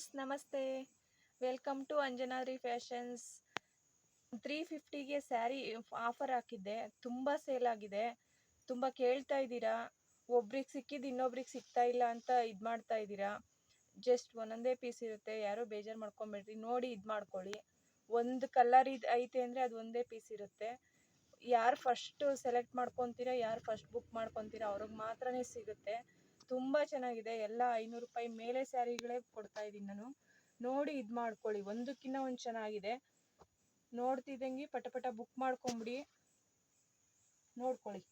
Friends, ನಮಸ್ತೆ. Welcome to Anjanadri fashions. 350ಗೆ sari offer ಹಾಕಿದ್ದೆ. ತುಂಬ ಸೇಲ್ ಆಗಿದೆ. ತುಂಬ ಕೇಳ್ತಾ ಇದ್ದೀರಾ. ಒಬ್ರಿಗೆ ಸಿಕ್ಕಿದ್ದು ಇನ್ನೊಬ್ರಿಗೆ ಸಿಗ್ತಾ ಇಲ್ಲ ಅಂತ ಇದು ಮಾಡ್ತಾ ಇದ್ದೀರಾ. ಜಸ್ಟ್ ಒಂದೊಂದೇ ಪೀಸ್ ಇರುತ್ತೆ, ಯಾರೋ ಬೇಜಾರು ಮಾಡ್ಕೊಂಬೇಡ್ರಿ. ನೋಡಿ ಇದು ಮಾಡ್ಕೊಳ್ಳಿ. ಒಂದು ಕಲರ್ ಐತೆ ಅಂದರೆ ಅದು ಒಂದೇ ಪೀಸ್ ಇರುತ್ತೆ. ಯಾರು ಫಸ್ಟು ಸೆಲೆಕ್ಟ್ ಮಾಡ್ಕೊತೀರಾ, ಯಾರು ಫಸ್ಟ್ ಬುಕ್ ಮಾಡ್ಕೊತೀರಾ ಅವ್ರಿಗೆ ಮಾತ್ರನೇ ಸಿಗುತ್ತೆ. ತುಂಬ ಚೆನ್ನಾಗಿದೆ. ಎಲ್ಲ 500 ರೂಪಾಯಿ ಮೇಲೆ ಸ್ಯಾರಿಗಳೇ ಕೊಡ್ತಾ ಇದ್ದೀನಿ ನಾನು. ನೋಡಿ ಇದು ಮಾಡ್ಕೊಳ್ಳಿ. ಒಂದಕ್ಕಿಂತ ಒಂದು ಚೆನ್ನಾಗಿದೆ. ನೋಡ್ತಿದ್ದಂಗೆ ಪಟ ಬುಕ್ ಮಾಡ್ಕೊಂಬಿಡಿ. ನೋಡ್ಕೊಳ್ಳಿ.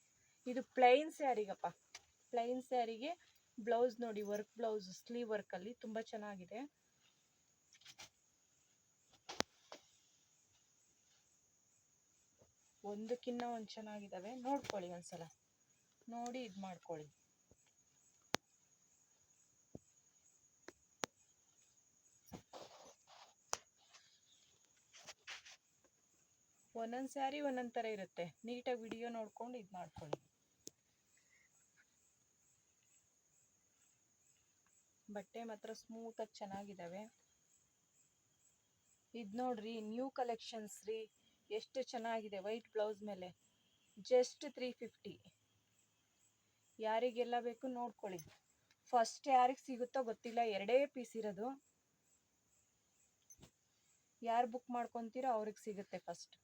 ಇದು ಪ್ಲೈನ್ ಸ್ಯಾರಿಗಪ್ಪ. ಪ್ಲೈನ್ ಸ್ಯಾರಿಗೆ ಬ್ಲೌಸ್ ನೋಡಿ, ವರ್ಕ್ ಬ್ಲೌಸ್, ಸ್ಲೀವ್ ವರ್ಕಲ್ಲಿ ತುಂಬ ಚೆನ್ನಾಗಿದೆ. ಒಂದಕ್ಕಿಂತ ಒಂದು ಚೆನ್ನಾಗಿದ್ದಾವೆ. ನೋಡ್ಕೊಳ್ಳಿ, ಒಂದ್ಸಲ ನೋಡಿ ಇದು ಮಾಡ್ಕೊಳ್ಳಿ. ಒಂದೊಂದು ಸ್ಯಾರಿ ಒಂದೊಂದು ಥರ ಇರುತ್ತೆ. ನೀಟಾಗಿ ವಿಡಿಯೋ ನೋಡ್ಕೊಂಡು ಇದು ಮಾಡ್ಕೊಳ್ಳಿ. ಬಟ್ಟೆ ಮಾತ್ರ ಸ್ಮೂತಾಗಿ ಚೆನ್ನಾಗಿದ್ದಾವೆ. ಇದು ನೋಡ್ರಿ, ನ್ಯೂ ಕಲೆಕ್ಷನ್ಸ್ ರೀ. ಎಷ್ಟು ಚೆನ್ನಾಗಿದೆ. ವೈಟ್ ಬ್ಲೌಸ್ ಮೇಲೆ ಜಸ್ಟ್ 350. ಯಾರಿಗೆಲ್ಲ ಬೇಕು ನೋಡ್ಕೊಳ್ಳಿ. ಫಸ್ಟ್ ಯಾರಿಗೆ ಸಿಗುತ್ತೋ ಗೊತ್ತಿಲ್ಲ, 2 ಪೀಸ್ ಇರೋದು. ಯಾರು ಬುಕ್ ಮಾಡ್ಕೊತೀರೋ ಅವ್ರಿಗೆ ಸಿಗುತ್ತೆ ಫಸ್ಟ್.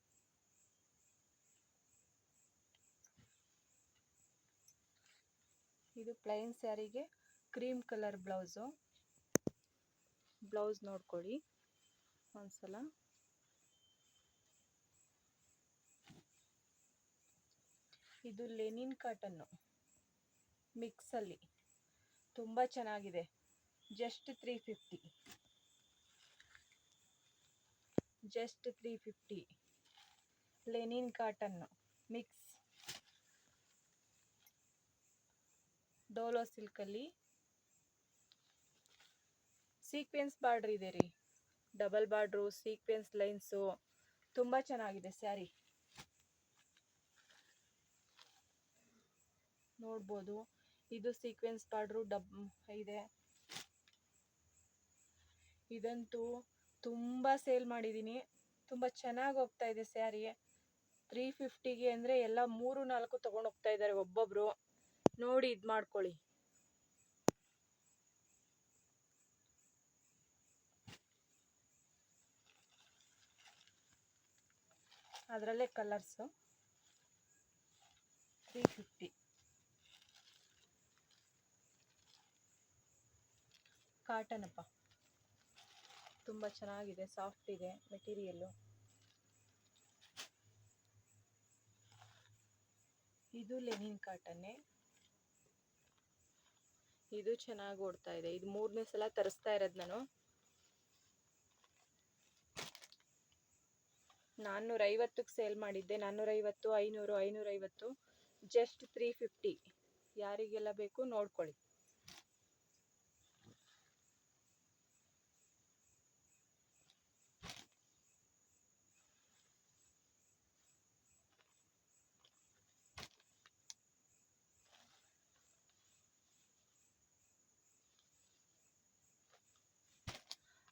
ಇದು ಪ್ಲೈನ್ ಸ್ಯಾರಿಗೆ ಕ್ರೀಮ್ ಕಲರ್ ಬ್ಲೌಸು. ಬ್ಲೌಸ್ ನೋಡ್ಕೊಳ್ಳಿ ಒಂದ್ಸಲ. ಇದು ಲೆನಿನ್ ಕಾಟನ್ನು ಮಿಕ್ಸಲ್ಲಿ ತುಂಬ ಚೆನ್ನಾಗಿದೆ. Just 350. Just 350. Linen cotton mix. ಡೋಲೋ ಸಿಲ್ಕಲ್ಲಿ ಸೀಕ್ವೆನ್ಸ್ ಬಾರ್ಡ್ರ್ ಇದೆ ರೀ. ಡಬಲ್ ಬಾರ್ಡ್ರು, ಸೀಕ್ವೆನ್ಸ್ ಲೈನ್ಸು ತುಂಬ ಚೆನ್ನಾಗಿದೆ ಸ್ಯಾರಿ. ನೋಡ್ಬೋದು. ಇದು ಸೀಕ್ವೆನ್ಸ್ ಬಾರ್ಡ್ರು ಇದೆ. ಇದಂತೂ ತುಂಬ ಸೇಲ್ ಮಾಡಿದ್ದೀನಿ. ತುಂಬ ಚೆನ್ನಾಗಿ ಹೋಗ್ತಾ ಇದೆ ಸ್ಯಾರಿ. 350ಗೆ ಅಂದರೆ ಎಲ್ಲ 3-4 ತೊಗೊಂಡು ಹೋಗ್ತಾ ಇದ್ದಾರೆ ಒಬ್ಬೊಬ್ರು. ನೋಡಿ ಇದು ಮಾಡ್ಕೊಳ್ಳಿ. ಅದರಲ್ಲೇ ಕಲರ್ಸು. 350. ಕಾಟನಪ್ಪ. ತುಂಬ ಚೆನ್ನಾಗಿದೆ. ಸಾಫ್ಟ್ ಇದೆ ಮೆಟೀರಿಯಲ್ಲು. ಇದು ಲೆನಿನ್ ಕಾಟನ್ನೇ. ಇದು ಚೆನ್ನಾಗಿ ಓಡ್ತಾ ಇದೆ. ಇದು 3ನೇ ಸಲ ತರಿಸ್ತಾ ಇರೋದು ನಾನು. 450ಕ್ಕೆ ಸೇಲ್ ಮಾಡಿದ್ದೆ. 450, 500, 550. ಜಸ್ಟ್ 350. ಯಾರಿಗೆಲ್ಲ ಬೇಕು ನೋಡ್ಕೊಳ್ಳಿ.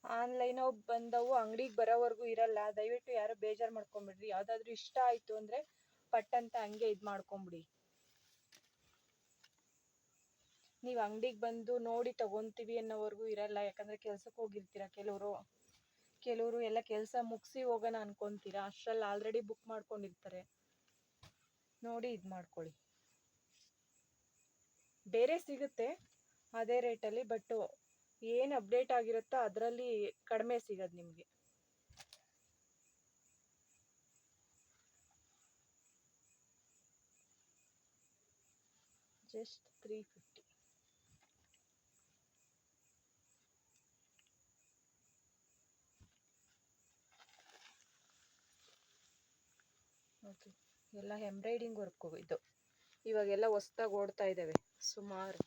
ಆನ್ಲೈನು ಬಂದವು, ಅಂಗಡಿಗೆ ಬರೋವರೆಗೂ ಇರಲ್ಲ. ದಯವಿಟ್ಟು ಯಾರು ಬೇಜಾರು ಮಾಡ್ಕೊಂಬಿಡ್ರಿ. ಯಾವುದಾದ್ರೂ ಇಷ್ಟ ಆಯಿತು ಅಂದರೆ ಪಟ್ಟಂತ ಹಂಗೆ ಇದು ಮಾಡ್ಕೊಂಬಿಡಿ. ನೀವು ಅಂಗಡಿಗೆ ಬಂದು ನೋಡಿ ತಗೊತೀವಿ ಅನ್ನೋವರೆಗೂ ಇರಲ್ಲ. ಯಾಕಂದರೆ ಕೆಲ್ಸಕ್ಕೆ ಹೋಗಿರ್ತೀರ ಕೆಲವರು ಎಲ್ಲ ಕೆಲಸ ಮುಗಿಸಿ ಹೋಗೋಣ ಅನ್ಕೊತೀರಾ. ಅಷ್ಟರಲ್ಲಿ ಆಲ್ರೆಡಿ ಬುಕ್ ಮಾಡ್ಕೊಂಡಿರ್ತಾರೆ. ನೋಡಿ ಇದು ಮಾಡ್ಕೊಳ್ಳಿ. ಬೇರೆ ಸಿಗುತ್ತೆ ಅದೇ ರೇಟಲ್ಲಿ, ಬಟ್ ಏನು ಅಪ್ಡೇಟ್ ಆಗಿರುತ್ತೋ ಅದರಲ್ಲಿ ಕಡಿಮೆ ಸಿಗೋದು ನಿಮಗೆ. ಜಸ್ಟ್ 350. ಓಕೆ. ಎಲ್ಲ ಎಂಬ್ರಾಯ್ಡಿಂಗ್ ವರ್ಕು ಇದು. ಇವಾಗೆಲ್ಲ ಹೊಸ್ದಾಗಿ ಓಡ್ತಾ ಇದ್ದಾವೆ ಸುಮಾರು.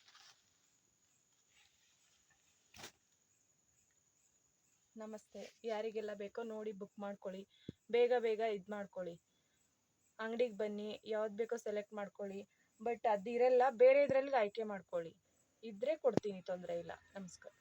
ನಮಸ್ತೆ. ಯಾರಿಗೆಲ್ಲ ಬೇಕೋ ನೋಡಿ ಬುಕ್ ಮಾಡ್ಕೊಳ್ಳಿ. ಬೇಗ ಇದು ಮಾಡ್ಕೊಳ್ಳಿ. ಅಂಗಡಿಗೆ ಬನ್ನಿ, ಯಾವ್ದು ಬೇಕೋ ಸೆಲೆಕ್ಟ್ ಮಾಡ್ಕೊಳ್ಳಿ. ಬಟ್ ಅದಿರಲ್ಲ, ಬೇರೆ ಇದ್ರಲ್ಲಿ ಆಯ್ಕೆ ಮಾಡ್ಕೊಳ್ಳಿ. ಇದ್ದರೆ ಕೊಡ್ತೀನಿ, ತೊಂದರೆ ಇಲ್ಲ. ನಮಸ್ಕಾರ.